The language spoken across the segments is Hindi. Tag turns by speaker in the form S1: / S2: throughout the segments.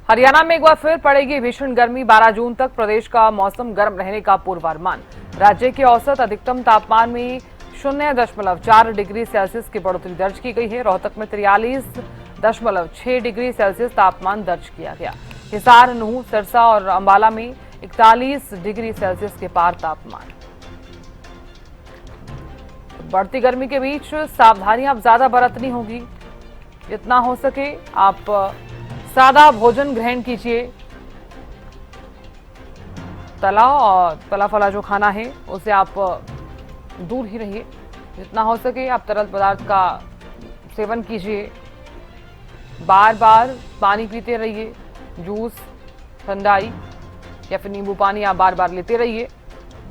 S1: हरियाणा में एक बार फिर पड़ेगी भीषण गर्मी। 12 जून तक प्रदेश का मौसम गर्म रहने का पूर्वानुमान। राज्य के औसत अधिकतम तापमान में 0.4 डिग्री सेल्सियस की बढ़ोतरी दर्ज की गई है। रोहतक में 43.6 डिग्री सेल्सियस तापमान दर्ज किया गया। हिसार, नूंह, सिरसा और अंबाला में 41 डिग्री सेल्सियस के पार तापमान। बढ़ती गर्मी के बीच सावधानियां अब ज्यादा बरतनी होगी। जितना हो सके आप सादा भोजन ग्रहण कीजिए। तला फला जो खाना है उसे आप दूर ही रहिए। जितना हो सके आप तरल पदार्थ का सेवन कीजिए। बार बार पानी पीते रहिए। जूस, ठंडाई या फिर नींबू पानी आप बार बार लेते रहिए।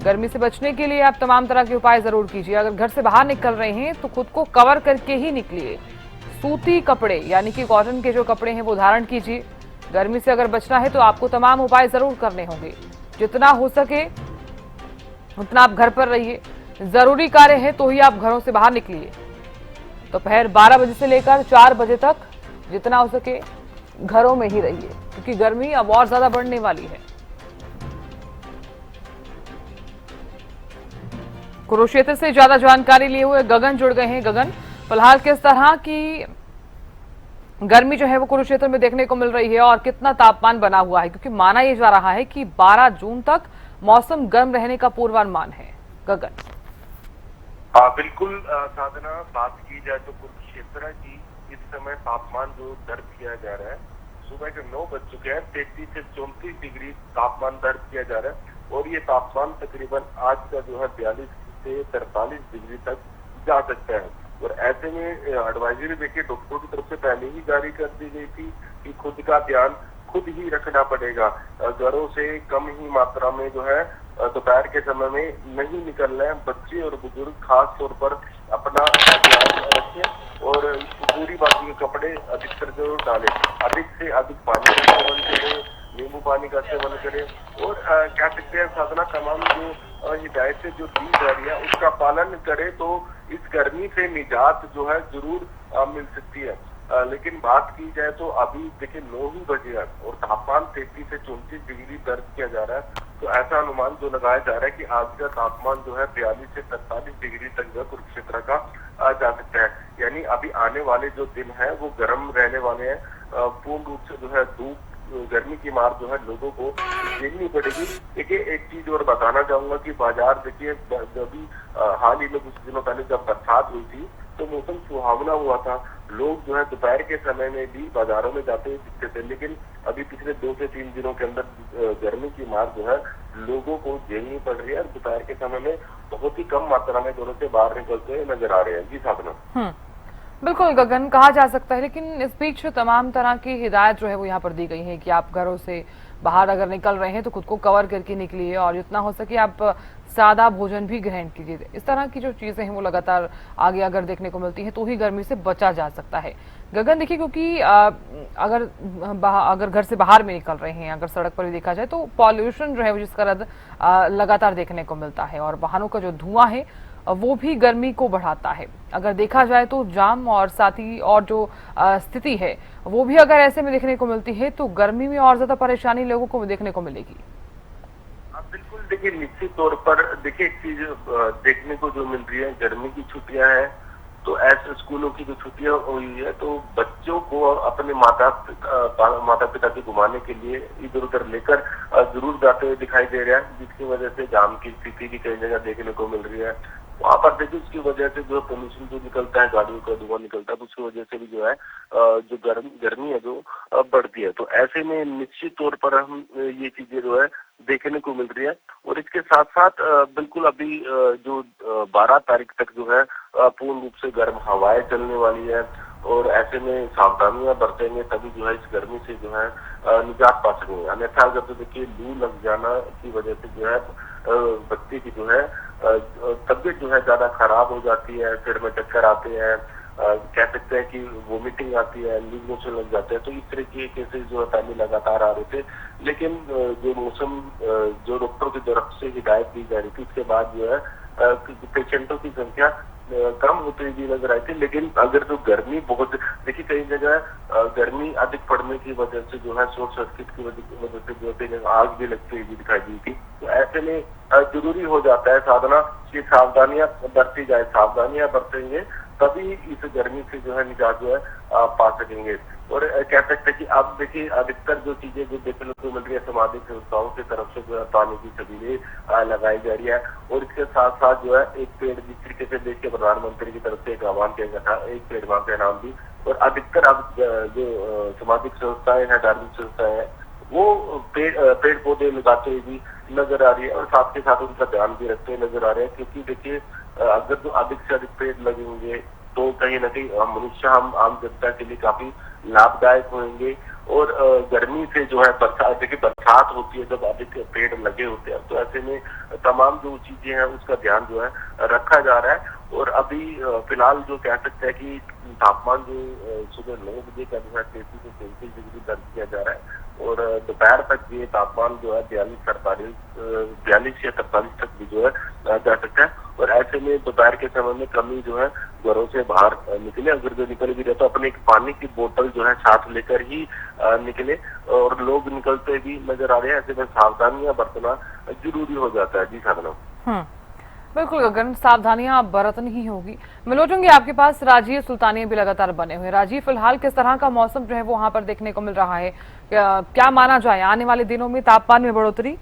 S1: गर्मी से बचने के लिए आप तमाम तरह के उपाय जरूर कीजिए। अगर घर से बाहर निकल रहे हैं तो खुद को कवर करके ही निकलिए। सूती कपड़े यानी कि कॉटन के जो कपड़े हैं वो धारण कीजिए। गर्मी से अगर बचना है तो आपको तमाम उपाय जरूर करने होंगे। जितना हो सके उतना आप घर पर रहिए। जरूरी कार्य है तो ही आप घरों से बाहर निकलिए। दोपहर 12 बजे से लेकर 4 बजे तक जितना हो सके घरों में ही रहिए, क्योंकि गर्मी अब और ज्यादा बढ़ने वाली है। कुरुक्षेत्र से ज्यादा जानकारी लिए हुए गगन जुड़ गए हैं। गगन, फिलहाल किस तरह की गर्मी जो है वो कुरुक्षेत्र में देखने को मिल रही है और कितना तापमान बना हुआ है, क्योंकि माना यह जा रहा है कि 12 जून तक मौसम गर्म रहने का पूर्वानुमान है। गगन।
S2: बिल्कुल साधना, बात की जाए तो कुरुक्षेत्र की इस समय तापमान जो दर्ज किया जा रहा है, सुबह के 9 बज चुके हैं, 33 से 34 डिग्री तापमान दर्ज किया जा रहा है और ये तापमान तकरीबन आज का जो है 42 से 43 डिग्री तक जा सकता है। और ऐसे में एडवाइजरी देखिए डॉक्टरों की तरफ से पहले ही जारी कर दी गई थी कि खुद का ध्यान खुद ही रखना पड़ेगा। घरों से कम ही मात्रा में जो है दोपहर के समय में नहीं निकलना है। बच्चे और बुजुर्ग खास तौर पर अपना ध्यान रखें और पूरी बाकी के कपड़े अधिकतर जरूर डालें। अधिक से अधिक पानी का सेवन करें, नींबू पानी का सेवन करें और क्या कहते हैं साधना, तमाम जो हिदायतें जो दी जा रही है उसका पालन करें तो इस गर्मी से निजात जो है जरूर मिल सकती है। लेकिन बात की जाए तो अभी देखिए 9 ही बजे है और तापमान 33 से 34 डिग्री दर्ज किया जा रहा है। तो ऐसा अनुमान जो लगाया जा रहा है कि आज का तापमान जो है 42 से 43 डिग्री तक जो कुरुक्षेत्र का जा सकता है। यानी अभी आने वाले जो दिन है वो गर्म रहने वाले हैं। पूर्ण रूप से जो है धूप, गर्मी की मार जो है लोगों को झेलनी पड़ेगी। देखिए एक चीज और बताना चाहूंगा कि बाजार देखिए जब हाल ही में कुछ दिनों पहले जब बरसात हुई थी तो मौसम सुहावना हुआ था। लोग जो है दोपहर के समय में भी बाजारों में जाते हुए दिखते थे, लेकिन अभी पिछले 2 से 3 दिनों के अंदर गर्मी की मार जो है लोगों को झेलनी पड़ रही है और दोपहर के समय में बहुत ही कम मात्रा में घरों से बाहर निकलते हुए नजर आ रहे हैं। जी साधना।
S1: बिल्कुल गगन, कहा जा सकता है, लेकिन इस बीच तमाम तरह की हिदायत जो है वो यहाँ पर दी गई है कि आप घरों से बाहर अगर निकल रहे हैं तो खुद को कवर करके निकलिए और जितना हो सके आप सादा भोजन भी ग्रहण कीजिए। इस तरह की जो चीजें हैं वो लगातार आगे अगर देखने को मिलती हैं तो ही गर्मी से बचा जा सकता है। गगन देखिए, क्योंकि अगर घर से बाहर में निकल रहे हैं, अगर सड़क पर भी देखा जाए तो पॉल्यूशन जो है वो जिसका रद लगातार देखने को मिलता है और वाहनों का जो धुआं है वो भी गर्मी को बढ़ाता है। अगर देखा जाए तो जाम और साथ ही और जो स्थिति है वो भी अगर ऐसे में देखने को मिलती है तो गर्मी में और ज्यादा परेशानी लोगों को देखने को मिलेगी।
S2: बिल्कुल, देखिए निश्चित तौर पर देखिए एक चीज देखने को जो मिल रही है, गर्मी की छुट्टियां हैं तो ऐसे स्कूलों की जो छुट्टियां हुई है तो बच्चों को अपने माता पिता के घुमाने के लिए इधर उधर लेकर जरूर जाते हुए दिखाई दे रहा है, जिसकी वजह से जाम की स्थिति भी कई जगह देखने को मिल रही है। वहां पर देखिए उसकी वजह से जो पोल्यूशन जो निकलता है, गाड़ियों का धुआं निकलता है, तो उसकी वजह से भी जो है जो गर्मी है जो बढ़ती है। तो ऐसे में निश्चित तौर पर हम ये चीजें जो है देखने को मिल रही है और इसके साथ साथ बिल्कुल अभी जो 12 तारीख तक जो है पूर्ण रूप से गर्म हवाएं चलने वाली है और ऐसे में सावधानियां बरतेंगे तभी जो है इस गर्मी से जो है निजात पा सकेंगे। अन्यथा अगर तो देखिए लू लग जाना की वजह से जो है बच्चे की जो है तबीयत जो है ज्यादा खराब हो जाती है, सिर में चक्कर आते हैं, कह सकते हैं कि वोमिटिंग आती है, लूज मोशन लग जाते हैं। तो इस तरह के केसेस जो है पहले लगातार आ रहे थे, लेकिन जो मौसम जो डॉक्टरों की तरफ से हिदायत दी जा रही थी उसके बाद जो है पेशेंटों की संख्या कम होते हुए नजर आई थी। लेकिन अगर जो गर्मी बहुत, देखिए कई जगह गर्मी अधिक पड़ने की वजह से जो है शॉर्ट सर्किट की वजह से जो है आग भी लगती हुई दिखाई दी थी। तो ऐसे में जरूरी हो जाता है साधना की सावधानियां बरती जाए, सावधानियां बरतेंगे तभी इस गर्मी से जो है निजात जो है पा सकेंगे। और कह सकते हैं कि अब देखिए अधिकतर जो चीजें जो देखने को मिल रही है सामाजिक संस्थाओं की तरफ से जो है पानी की छबीलें लगाई जा रही है। और इसके साथ साथ जो है एक पेड़, जिस तरीके से देश के प्रधानमंत्री की तरफ से एक आह्वान किया गया था, एक पेड़ वहां का नाम भी। और अधिकतर अब जो सामाजिक संस्थाएं हैं, धार्मिक संस्थाएं हैं, वो पेड़ पौधे लगाते हुए भी नजर आ रही है और साथ के साथ उनका ध्यान भी रखते हुए नजर आ रहे हैं। क्योंकि देखिए अगर जो अधिक से अधिक पेड़ लगेंगे तो कहीं ना कहीं मनुष्य, हम आम जनता के लिए काफी लाभदायक होंगे। और गर्मी से जो है बरसात, देखिए बरसात होती है जब अधिक पेड़ लगे होते हैं, तो ऐसे में तमाम जो चीजें हैं उसका ध्यान जो है रखा जा रहा है। और अभी फिलहाल जो कह सकते हैं कि तापमान जो सुबह 9 बजे का जो है 33 से 34 डिग्री दर्ज किया जा रहा है। और दोपहर तक ये तापमान जो है 42 या 43 तक भी जो है जा सकता है। और ऐसे में दोपहर के समय में कमी जो है घरों से बाहर निकले, अगर जो निकल भी रहे तो अपने एक पानी की बोतल जो है साथ लेकर ही निकले। और लोग निकलते भी नजर आ रहे हैं, ऐसे में सावधानियां बरतना जरूरी हो जाता है। जी साधना।
S1: बिल्कुल गगन, सावधानियां बरतनी ही होगी। मैं लौटूंगी आपके पास। राजीव सुल्तानिया भी लगातार बने हुए। राजीव, फिलहाल किस तरह का मौसम जो है वो वहां पर देखने को मिल रहा है? क्या माना जाए आने वाले दिनों में तापमान में बढ़ोतरी?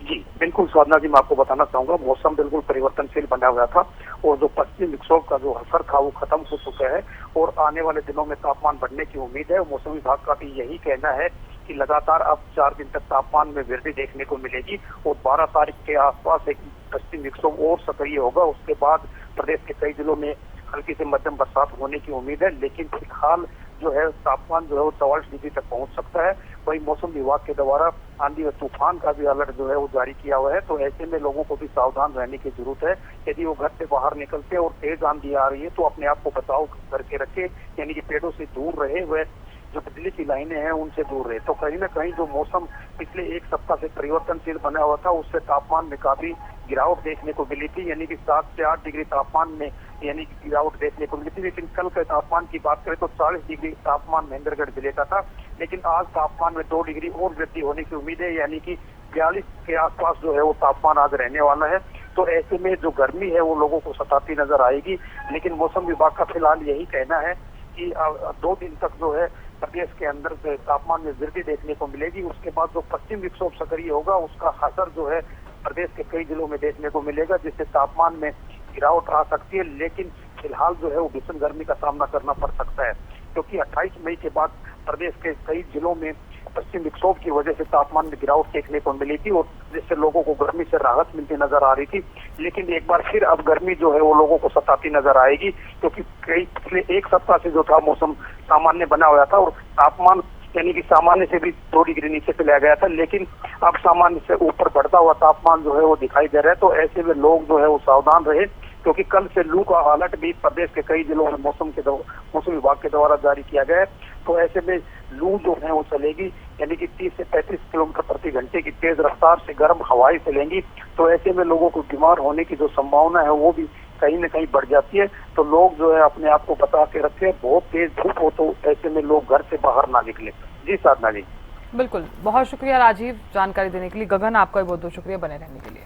S3: जी बिल्कुल साधना जी, मैं आपको बताना चाहूंगा मौसम बिल्कुल परिवर्तनशील बना हुआ था और जो पश्चिमी विक्षोभ का जो असर था वो खत्म हो चुका है और आने वाले दिनों में तापमान बढ़ने की उम्मीद है। मौसम विभाग का भी यही कहना है कि लगातार अब 4 दिन तक तापमान में वृद्धि देखने को मिलेगी और 12 तारीख के आसपास एक पश्चिमी विक्षोभ और सक्रिय होगा। उसके बाद प्रदेश के कई जिलों में हल्की से मध्यम बरसात होने की उम्मीद है। लेकिन फिलहाल जो है तापमान जो है वो 44 डिग्री तक पहुंच सकता है। वही मौसम विभाग के द्वारा आंधी और तूफान का भी अलर्ट जो है वो जारी किया हुआ है। तो ऐसे में लोगों को भी सावधान रहने की जरूरत है। यदि वो घर से बाहर निकलते और तेज आंधी आ रही है तो अपने आप को बचाव करके रखे, यानी कि पेड़ों से दूर रहे, वह जो बिजली की लाइनें हैं उनसे दूर रहे। तो कहीं ना कहीं जो मौसम पिछले एक सप्ताह से परिवर्तनशील बना हुआ था उससे तापमान में काफी गिरावट देखने को मिली थी, यानी कि 7 से 8 डिग्री तापमान में यानी कि गिरावट देखने को मिली थी। लेकिन कल के तापमान की बात करें तो 40 डिग्री तापमान महेंद्रगढ़ जिले का था। लेकिन आज तापमान में 2 डिग्री और वृद्धि होने की उम्मीद है, यानी कि 42 के आसपास जो है वो तापमान आज रहने वाला है। तो ऐसे में जो गर्मी है वो लोगों को सताती नजर आएगी। लेकिन मौसम विभाग का फिलहाल यही कहना है कि 2 दिन तक जो है प्रदेश के अंदर तापमान में वृद्धि देखने को मिलेगी। उसके बाद जो पश्चिम विक्षोभ सक्रिय होगा उसका असर जो है प्रदेश के कई जिलों में देखने को मिलेगा, जिससे तापमान में गिरावट आ सकती है। लेकिन फिलहाल जो है वो भीषण गर्मी का सामना करना पड़ सकता है, क्योंकि 28 मई के बाद प्रदेश के कई जिलों में पश्चिम विक्षोभ की वजह से तापमान में गिरावट देखने को मिली थी और जिससे लोगों को गर्मी से राहत मिलती नजर आ रही थी। लेकिन एक बार फिर अब गर्मी जो है वो लोगों को सताती नजर आएगी, क्योंकि कई पिछले एक सप्ताह से जो था मौसम सामान्य बना हुआ था और तापमान यानी कि सामान्य से भी 2 डिग्री नीचे चला गया था। लेकिन अब सामान्य से ऊपर बढ़ता हुआ तापमान जो है वो दिखाई दे रहा है। तो ऐसे में लोग जो है वो सावधान रहे, क्योंकि कल से लू का अलर्ट भी प्रदेश के कई जिलों में मौसम विभाग के द्वारा जारी किया गया है। तो ऐसे में लू जो है वो चलेगी, यानी कि 30 से 35 किलोमीटर प्रति घंटे की तेज रफ्तार से गर्म हवाएं चलेंगी। तो ऐसे में लोगों को बीमार होने की जो संभावना है वो भी कहीं न कहीं बढ़ जाती है। तो लोग जो है अपने आप को बचा के रखें, बहुत तेज धूप हो तो ऐसे में लोग घर से बाहर ना निकले। जी साधना जी।
S1: बिल्कुल, बहुत शुक्रिया राजीव जानकारी देने के लिए। गगन, आपका भी बहुत बहुत शुक्रिया बने रहने के लिए।